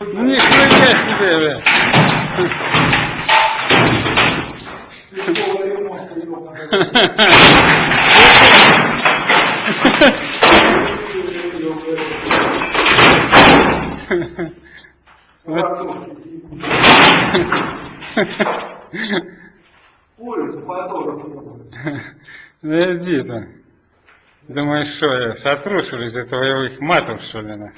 Нихуя себе, бля. Ну иди там. Думаешь, что я сотру, что ли, из этого их матов, что ли, на?